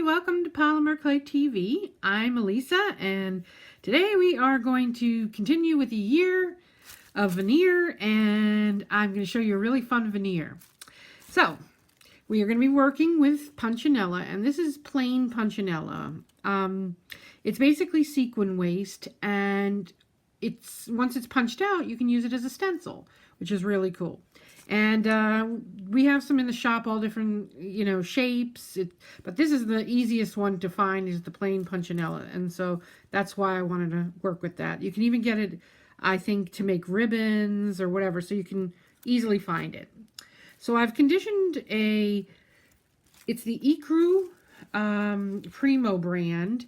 welcome to Polymer Clay TV. I'm Elisa, and today we are going to continue with the year of veneer, and I'm going to show you a really fun veneer. So, we are going to be working with Punchinella, and this is plain Punchinella. It's basically sequin waste, and once it's punched out, you can use it as a stencil, which is really cool. And we have some in the shop, all different, shapes. But this is the easiest one to find, is the plain Punchinella. And so that's why I wanted to work with that. You can even get it, I think, to make ribbons or whatever. So you can easily find it. So I've conditioned it's the Ecru Primo brand.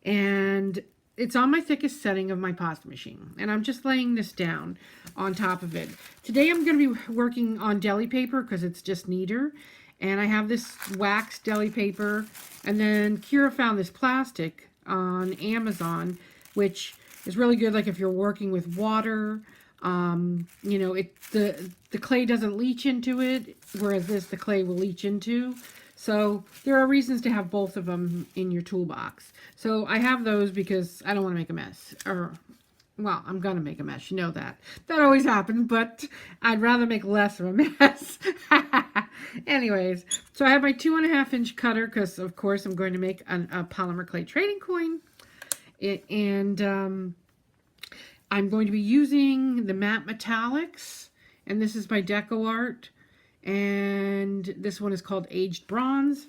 And it's on my thickest setting of my pasta machine, and I'm just laying this down on top of it. Today I'm going to be working on deli paper because it's just neater, and I have this wax deli paper, and then Kira found this plastic on Amazon, which is really good, like if you're working with water. The clay doesn't leach into it, whereas the clay will leach into. So there are reasons to have both of them in your toolbox. So I have those because I don't want to make a mess. Well, I'm going to make a mess. You know that. That always happens, but I'd rather make less of a mess. Anyways, so I have my 2.5-inch cutter because, of course, I'm going to make a polymer clay trading coin. I'm going to be using the matte metallics, and this is by Deco Art. And this one is called Aged Bronze.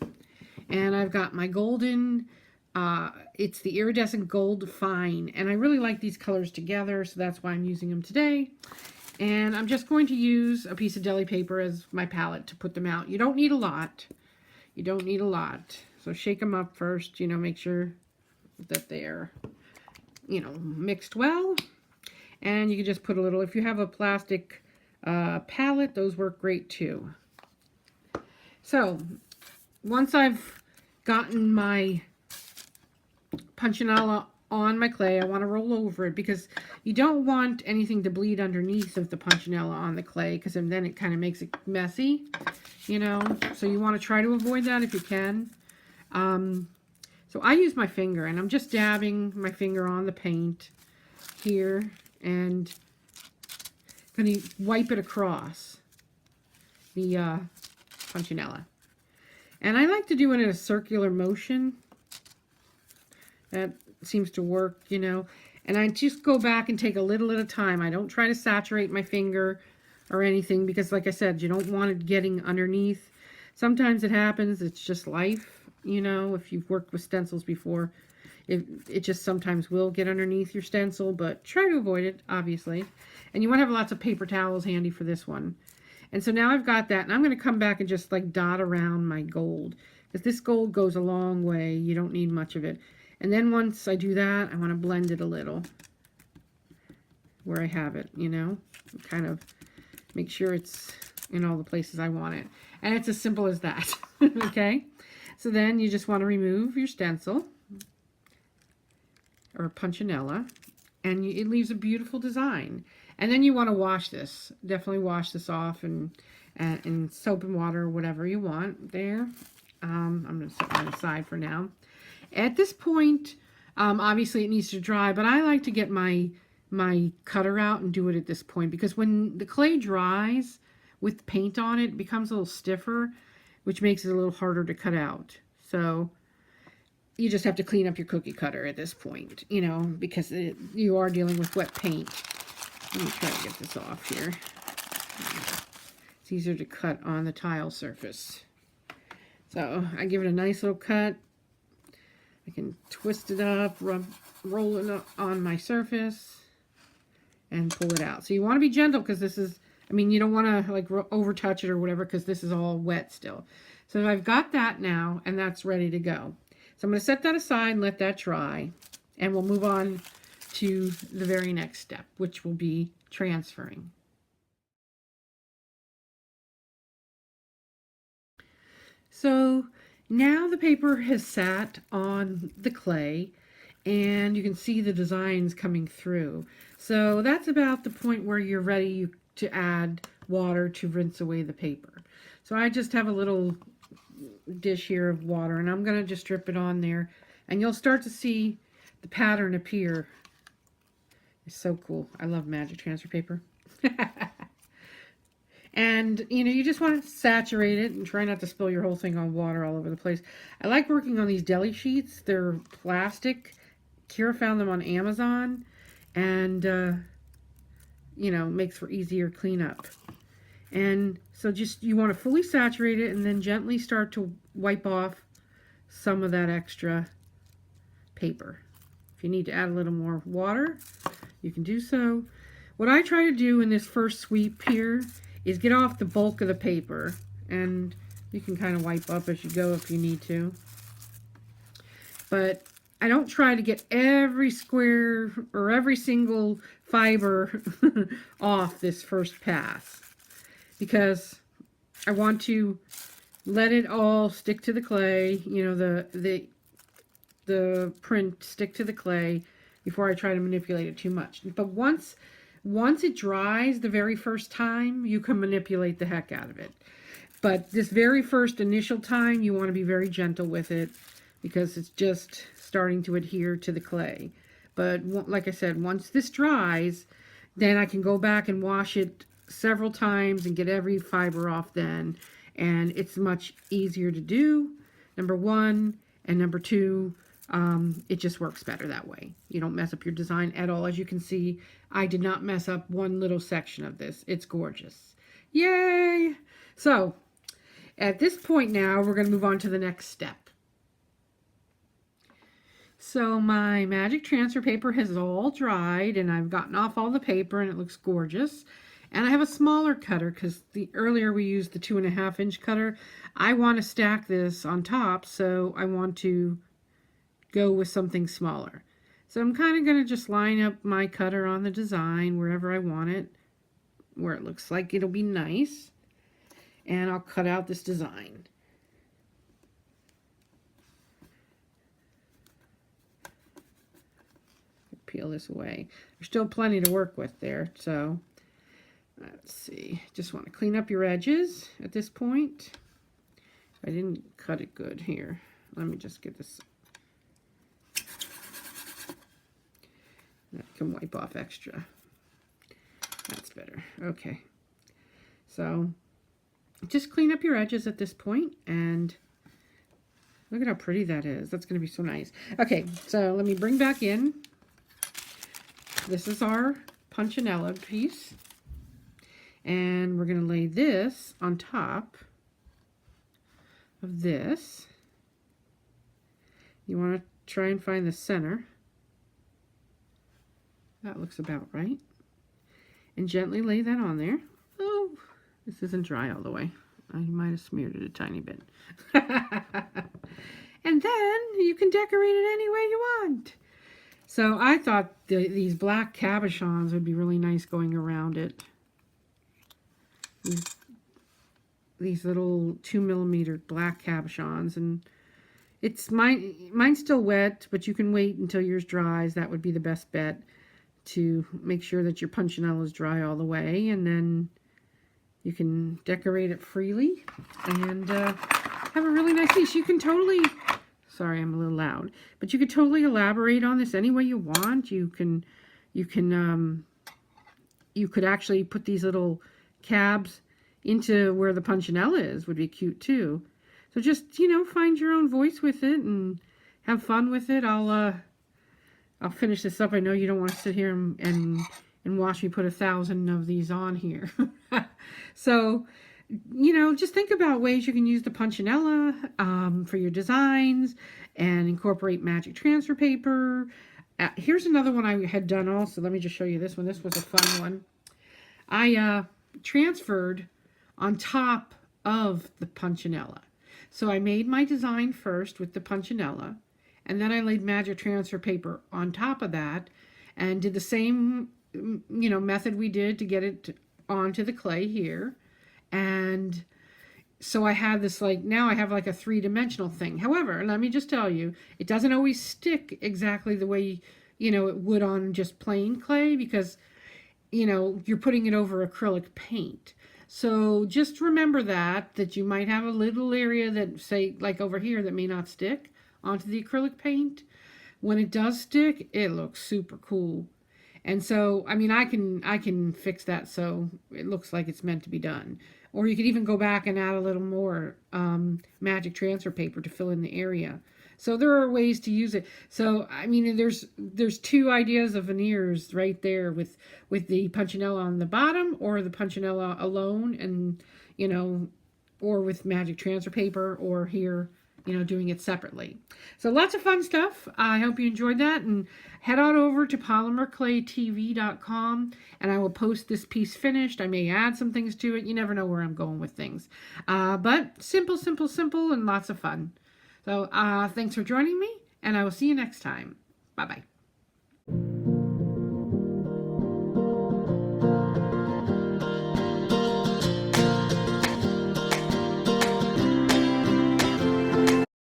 And I've got my golden, it's the iridescent gold fine. And I really like these colors together, so that's why I'm using them today. And I'm just going to use a piece of deli paper as my palette to put them out. You don't need a lot. You don't need a lot. So shake them up first, make sure that they're, mixed well. And you can just put a little, if you have a plastic palette, those work great too. So once I've gotten my Punchinella on my clay, I want to roll over it because you don't want anything to bleed underneath of the Punchinella on the clay, because then it kind of makes it messy, so you want to try to avoid that if you can. So I use my finger, and I'm just dabbing my finger on the paint here and going to wipe it across the Punchinella. And I like to do it in a circular motion. That seems to work, And I just go back and take a little at a time. I don't try to saturate my finger or anything because, like I said, you don't want it getting underneath. Sometimes it happens. It's just life, if you've worked with stencils before. It just sometimes will get underneath your stencil, but try to avoid it, obviously. And you want to have lots of paper towels handy for this one. And so now I've got that, and I'm going to come back and just like dot around my gold, because this gold goes a long way. You don't need much of it. And then once I do that, I want to blend it a little where I have it, kind of make sure it's in all the places I want it. And it's as simple as that. Okay? So then you just want to remove your stencil or Punchinella, and it leaves a beautiful design. And then you want to wash this. Definitely wash this off in soap and water or whatever you want there. I'm going to set that aside for now. At this point, obviously it needs to dry, but I like to get my cutter out and do it at this point, because when the clay dries with paint on it, it becomes a little stiffer, which makes it a little harder to cut out. So you just have to clean up your cookie cutter at this point, because you are dealing with wet paint. Let me try to get this off here. It's easier to cut on the tile surface. So I give it a nice little cut. I can twist it up, roll it up on my surface, and pull it out. So you want to be gentle, because this is, you don't want to like over touch it or whatever, because this is all wet still. So I've got that now, and that's ready to go. So I'm going to set that aside and let that dry, and we'll move on to the very next step, which will be transferring. So now the paper has sat on the clay, and you can see the designs coming through. So that's about the point where you're ready to add water to rinse away the paper. So I just have a little dish here of water, and I'm going to just drip it on there, and you'll start to see the pattern appear. It's so cool. I love magic transfer paper. And, you know, you just want to saturate it and try not to spill your whole thing on water all over the place. I like working on these deli sheets. They're plastic. Kira found them on Amazon, and, you know, makes for easier cleanup. And so just, you want to fully saturate it and then gently start to wipe off some of that extra paper. If you need to add a little more water, you can do so. What I try to do in this first sweep here is get off the bulk of the paper, and you can kind of wipe up as you go if you need to. But I don't try to get every square or every single fiber off this first pass, because I want to let it all stick to the clay, you know, the print stick to the clay before I try to manipulate it too much. But once it dries the very first time, you can manipulate the heck out of it. But this very first initial time, you want to be very gentle with it, because it's just starting to adhere to the clay. But like I said, once this dries, then I can go back and wash it several times and get every fiber off then. And it's much easier to do, number one. And number two, it just works better that way. You don't mess up your design at all. As you can see, I did not mess up one little section of this. It's gorgeous. Yay! So, at this point now, we're going to move on to the next step. So my magic transfer paper has all dried, and I've gotten off all the paper, and it looks gorgeous. And I have a smaller cutter, because earlier we used the 2.5 inch cutter. I want to stack this on top, so I want to go with something smaller. So I'm kind of going to just line up my cutter on the design wherever I want it, where it looks like it'll be nice. And I'll cut out this design. Peel this away. There's still plenty to work with there, so let's see. Just want to clean up your edges at this point. I didn't cut it good here. Let me just get this. That can wipe off extra. That's better. Okay. So just clean up your edges at this point, and look at how pretty that is. That's going to be so nice. Okay, so let me bring back in. This is our Punchinella piece, and we're going to lay this on top of this. You want to try and find the center. That looks about right. And gently lay that on there. Oh, this isn't dry all the way. I might have smeared it a tiny bit. And then you can decorate it any way you want. So I thought these black cabochons would be really nice going around it. These little 2mm black cabochons, and it's mine's still wet, but you can wait until yours dries. That would be the best bet, to make sure that your Punchinella is dry all the way, and then you can decorate it freely and have a really nice piece. You can totally, sorry, I'm a little loud, but you could totally elaborate on this any way you want. You could actually put these little cabs into where the Punchinella is. Would be cute too. So just, you know, find your own voice with it and have fun with it. I'll finish this up. I know you don't want to sit here and watch me put 1,000 of these on here. So, you know, just think about ways you can use the Punchinella for your designs and incorporate magic transfer paper. Here's another one I had done also. Let me just show you this one. This was a fun one. I transferred on top of the Punchinella. So I made my design first with the Punchinella, and then I laid magic transfer paper on top of that and did the same, you know, method we did to get it onto the clay here. And so I had this, like, now I have like a 3-dimensional thing. However, let me just tell you, it doesn't always stick exactly the way, you know, it would on just plain clay, because, you know, you're putting it over acrylic paint. So just remember that you might have a little area that, say, like over here, that may not stick onto the acrylic paint. When it does stick, it looks super cool. And so, I mean, I can fix that so it looks like it's meant to be done. Or you could even go back and add a little more magic transfer paper to fill in the area. So there are ways to use it. So I mean, there's two ideas of veneers right there with the Punchinella on the bottom, or the Punchinella alone, and you know, or with magic transfer paper, or here, you know, doing it separately. So lots of fun stuff. I hope you enjoyed that, and head on over to polymerclaytv.com, and I will post this piece finished. I may add some things to it. You never know where I'm going with things. But simple, simple, simple, and lots of fun. So thanks for joining me, and I will see you next time. Bye-bye.